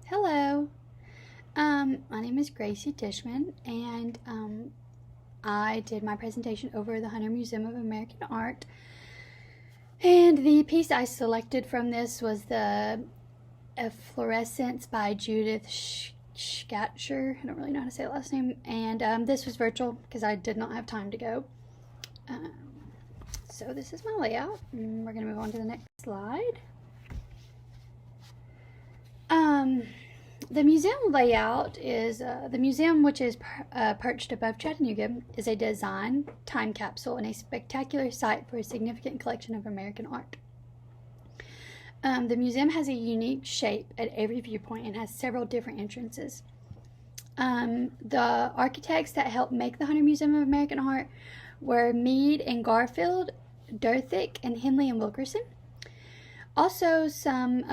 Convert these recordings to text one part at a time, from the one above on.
Hello, my name is Gracee Dishman, and I did my presentation over the Hunter Museum of American Art. And the piece I selected from this was the Efflorescence by Judith Scatcher. I don't really know how to say the last name. And this was virtual because I did not have time to go. So this is my layout. And we're going to move on to the next slide. The museum layout is, the museum, which is perched above Chattanooga, is a design time capsule and a spectacular site for a significant collection of American art. The museum has a unique shape at every viewpoint and has several different entrances. The architects that helped make the Hunter Museum of American Art were Mead and Garfield, Durthick, and Henley and Wilkerson. Also, some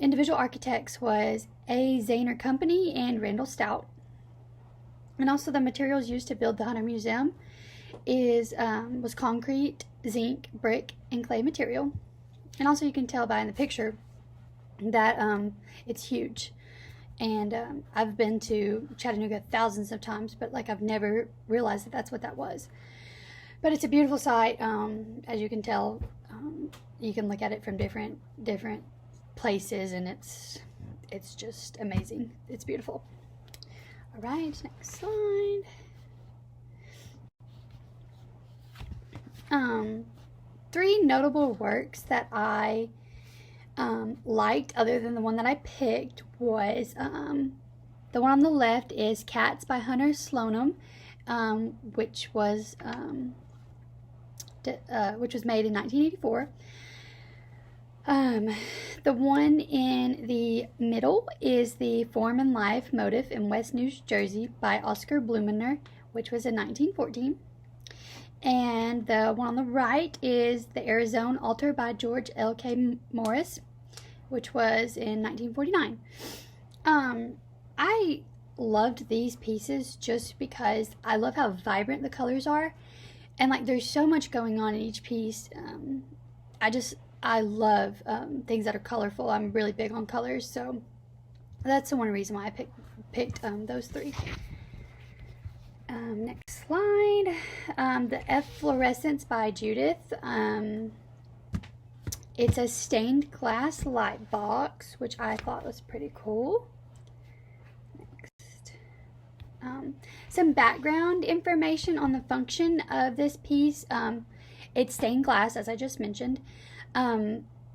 individual architects was A. Zahner Company and Randall Stout. And also the materials used to build the Hunter Museum was concrete, zinc, brick, and clay material. And also you can tell by in the picture that it's huge. And I've been to Chattanooga thousands of times, but I've never realized that that's what that was. But it's a beautiful site, as you can tell. You can look at it from different places, and it's just amazing. It's beautiful. All right, next slide. Three notable works that I liked, other than the one that I picked, was the one on the left is Cats by Hunter Slonim, which was made in 1984. The one in the middle is the Form and Life Motif in West New Jersey by Oscar Blumener, which was in 1914. And the one on the right is the Arizona Altar by George L.K. Morris, which was in 1949. I loved these pieces just because I love how vibrant the colors are. And there's so much going on in each piece. I love things that are colorful. I'm really big on colors, so that's the one reason why I picked those three. Next slide. The Efflorescence by Judith. It's a stained glass light box, which I thought was pretty cool. Next. Some background information on the function of this piece. It's stained glass, as I just mentioned.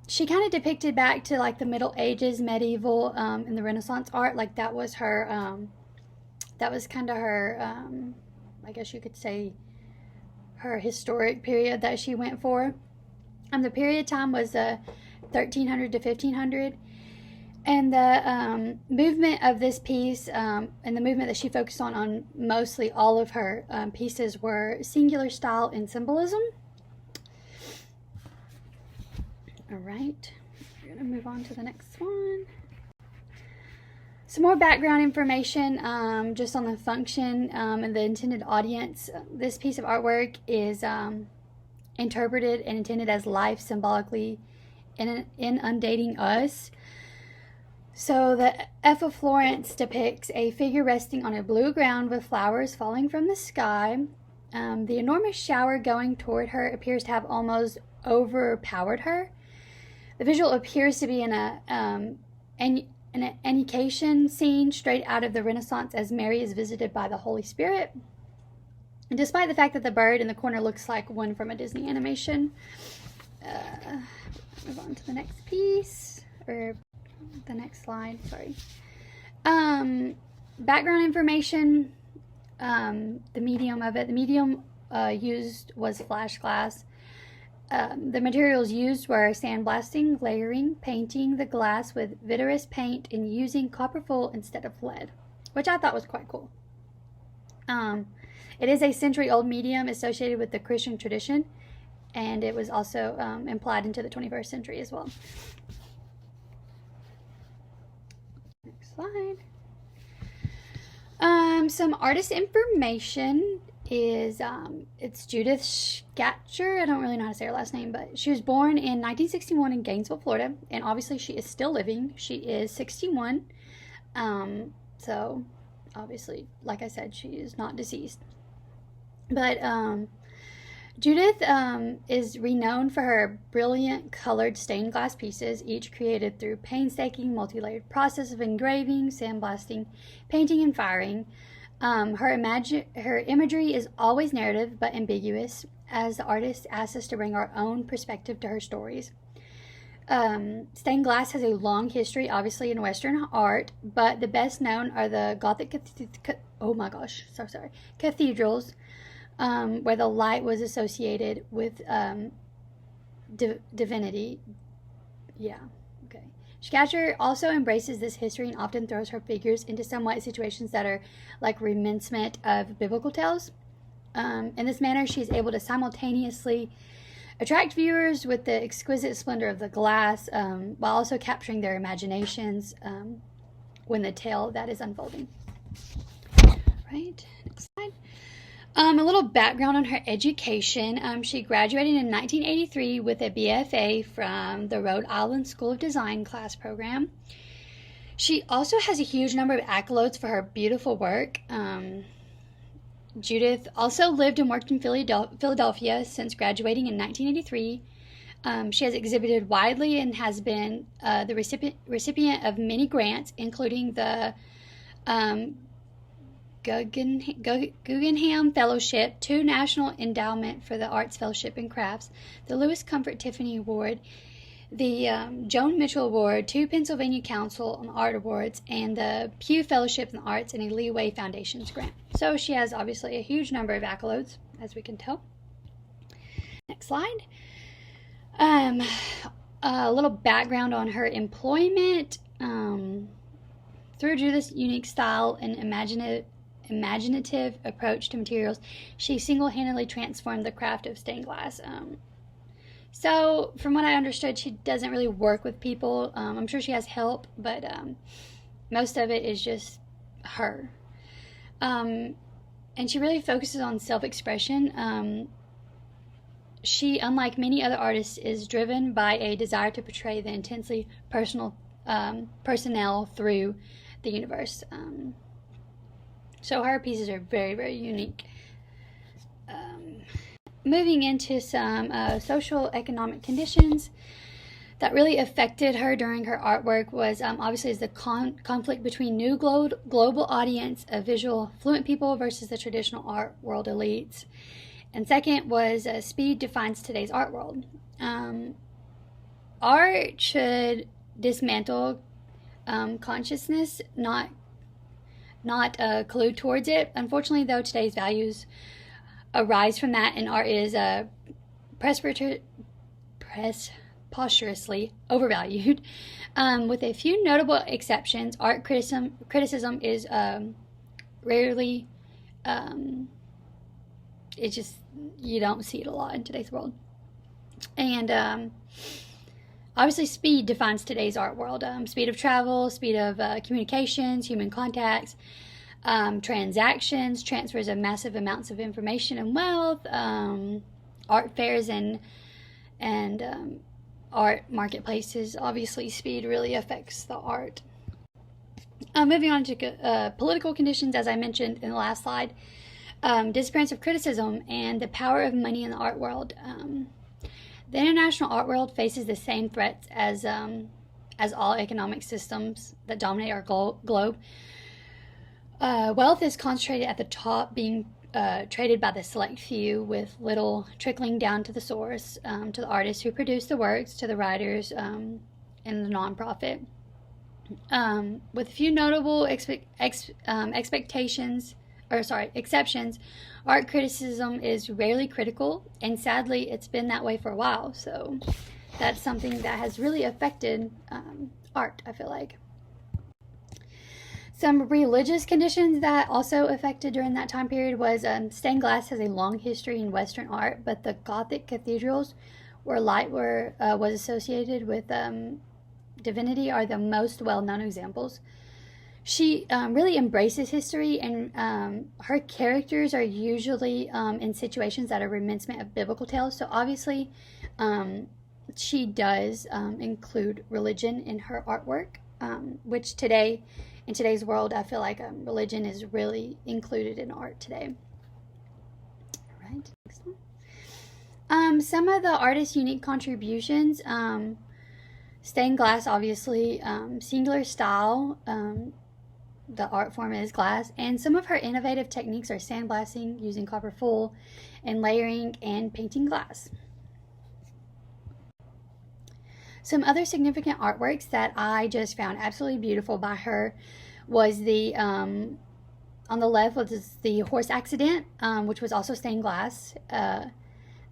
She kind of depicted back to the Middle Ages, medieval, and the Renaissance art. That was her, that was kind of her, I guess you could say, her historic period that she went for. The period time was 1300 to 1500. And the movement of this piece, and the movement that she focused on mostly all of her pieces, were singular style and symbolism. All right, we're going to move on to the next one. Some more background information just on the function and the intended audience. This piece of artwork is interpreted and intended as life symbolically inundating us. So the efflorescence depicts a figure resting on a blue ground with flowers falling from the sky. The enormous shower going toward her appears to have almost overpowered her. The visual appears to be in an Annunciation scene straight out of the Renaissance as Mary is visited by the Holy Spirit. And despite the fact that the bird in the corner looks like one from a Disney animation, move on to the next piece, or the next slide, sorry. Background information, the medium of it. The medium used was flash glass. The materials used were sandblasting, layering, painting the glass with vitreous paint, and using copper foil instead of lead, which I thought was quite cool. It is a century-old medium associated with the Christian tradition, and it was also implied into the 21st century as well. Next slide. Some artist information is it's Judith Scatcher. I don't really know how to say her last name, but she was born in 1961 in Gainesville, Florida, and obviously she is still living. She is 61. So obviously, like I said, she is not deceased. But Judith is renowned for her brilliant colored stained glass pieces, each created through painstaking, multi-layered process of engraving, sandblasting, painting, and firing. Her imagery is always narrative but ambiguous, as the artist asks us to bring our own perspective to her stories. Stained glass has a long history, obviously, in Western art, but the best known are the Gothic cathedrals, where the light was associated with divinity. Yeah, okay. Scatcher also embraces this history and often throws her figures into somewhat situations that are like reminiscent of biblical tales. In this manner, she is able to simultaneously attract viewers with the exquisite splendor of the glass, while also capturing their imaginations when the tale that is unfolding. Right, next slide. A little background on her education. She graduated in 1983 with a BFA from the Rhode Island School of Design class program. She also has a huge number of accolades for her beautiful work. Judith also lived and worked in Philadelphia since graduating in 1983. She has exhibited widely and has been the recipient of many grants, including the Guggenheim Fellowship, 2 National Endowment for the Arts Fellowship in Crafts, the Lewis Comfort Tiffany Award, the Joan Mitchell Award, 2 Pennsylvania Council on Art Awards, and the Pew Fellowship in the Arts and a Leeway Foundations grant. So she has obviously a huge number of accolades, as we can tell. Next slide. A little background on her employment. Through Judith's unique style and imaginative approach to materials, she single-handedly transformed the craft of stained glass. So from what I understood, she doesn't really work with people. I'm sure she has help, but most of it is just her. And she really focuses on self-expression. She, unlike many other artists, is driven by a desire to portray the intensely personnel through the universe. So her pieces are very, very unique. Moving into some social economic conditions that really affected her during her artwork was obviously is the conflict between new global audience of visual fluent people versus the traditional art world elites. And second was speed defines today's art world. Art should dismantle consciousness, not collude towards it. Unfortunately, though, today's values arise from that, and art is preposterously overvalued. With a few notable exceptions, art criticism is rarely, it just, you don't see it a lot in today's world. And obviously speed defines today's art world. Speed of travel, speed of communications, human contacts, transactions, transfers of massive amounts of information and wealth, art fairs and art marketplaces. Obviously, speed really affects the art. Moving on to political conditions, as I mentioned in the last slide, disappearance of criticism and the power of money in the art world. The international art world faces the same threats as all economic systems that dominate our globe. Wealth is concentrated at the top, being traded by the select few, with little trickling down to the source, to the artists who produce the works, to the writers, and the nonprofit. With a few notable exceptions, art criticism is rarely critical, and sadly, it's been that way for a while. So that's something that has really affected art, I feel like. Some religious conditions that also affected during that time period was stained glass has a long history in Western art, but the Gothic cathedrals where light was associated with divinity are the most well-known examples. She really embraces history, and her characters are usually in situations that are reminiscent of biblical tales. So obviously, she does include religion in her artwork. which today, in today's world, I feel like religion is really included in art today. All right, next one. Some of the artist's unique contributions, stained glass, obviously, singular style, the art form is glass, and some of her innovative techniques are sandblasting, using copper foil, and layering and painting glass. Some other significant artworks that I just found absolutely beautiful by her was the, on the left was the horse accident, which was also stained glass. The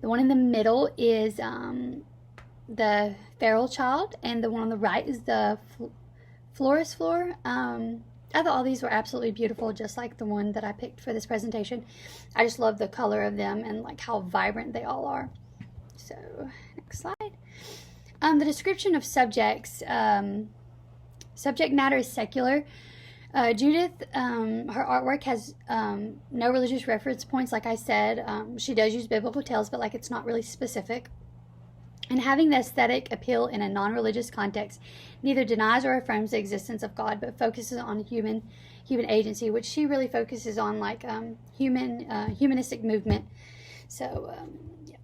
one in the middle is the feral child, and the one on the right is the florist floor. I thought all these were absolutely beautiful, just like the one that I picked for this presentation. I just love the color of them and like how vibrant they all are. So, next slide. The description of subjects. Subject matter is secular. Judith, her artwork has no religious reference points, like I said. She does use biblical tales, but like it's not really specific. And having the aesthetic appeal in a non-religious context neither denies or affirms the existence of God, but focuses on human agency, which she really focuses on, like humanistic movement. So, yeah.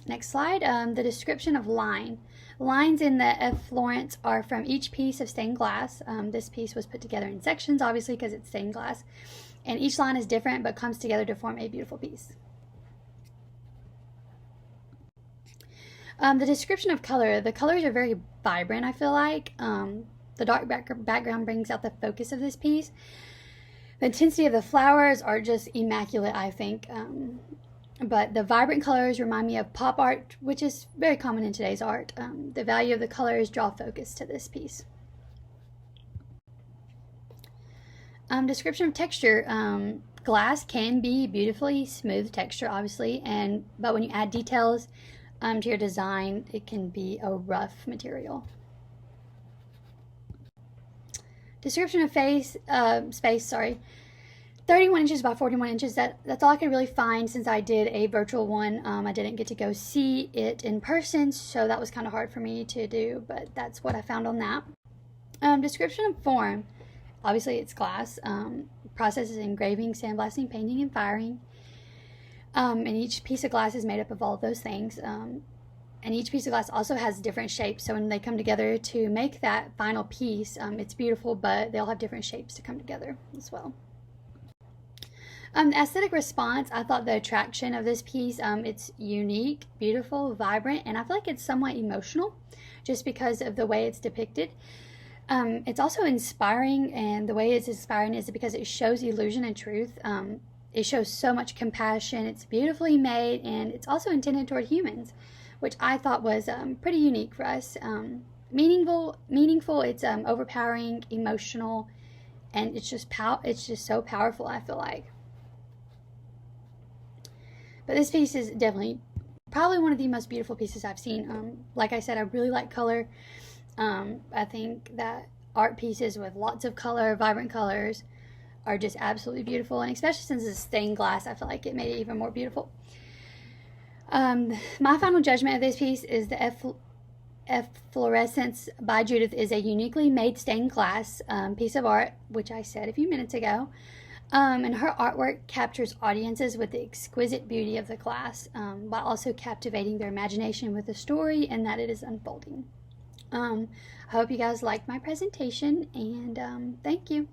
Next slide. The description of line. Lines in the effleurance are from each piece of stained glass. This piece was put together in sections, obviously, because it's stained glass. And each line is different, but comes together to form a beautiful piece. The description of color. The colors are very vibrant, I feel like. The dark background brings out the focus of this piece. The intensity of the flowers are just immaculate, I think. But the vibrant colors remind me of pop art, which is very common in today's art. The value of the colors draw focus to this piece. Description of texture. Glass can be beautifully smooth texture, obviously, but when you add details to your design, it can be a rough material. Description of space, 31 inches by 41 inches. That's all I could really find since I did a virtual one. I didn't get to go see it in person, so that was kind of hard for me to do, but that's what I found on that. Description of form. Obviously, it's glass. Process is engraving, sandblasting, painting, and firing. And each piece of glass is made up of all of those things. And each piece of glass also has different shapes. So when they come together to make that final piece, it's beautiful, but they all have different shapes to come together as well. The aesthetic response, I thought the attraction of this piece, it's unique, beautiful, vibrant, and I feel like it's somewhat emotional just because of the way it's depicted. It's also inspiring, and the way it's inspiring is because it shows illusion and truth. It shows so much compassion. It's beautifully made, and it's also intended toward humans, which I thought was pretty unique for us. Meaningful. It's overpowering, emotional, and it's just so powerful, I feel like. But this piece is definitely probably one of the most beautiful pieces I've seen. Like I said, I really like color. I think that art pieces with lots of color, vibrant colors, are just absolutely beautiful, and especially since it's stained glass, I feel like it made it even more beautiful. My final judgment of this piece is the Efflorescence by Judith is a uniquely made stained glass piece of art, which I said a few minutes ago. And her artwork captures audiences with the exquisite beauty of the glass, while also captivating their imagination with the story and that it is unfolding. I hope you guys liked my presentation, and thank you.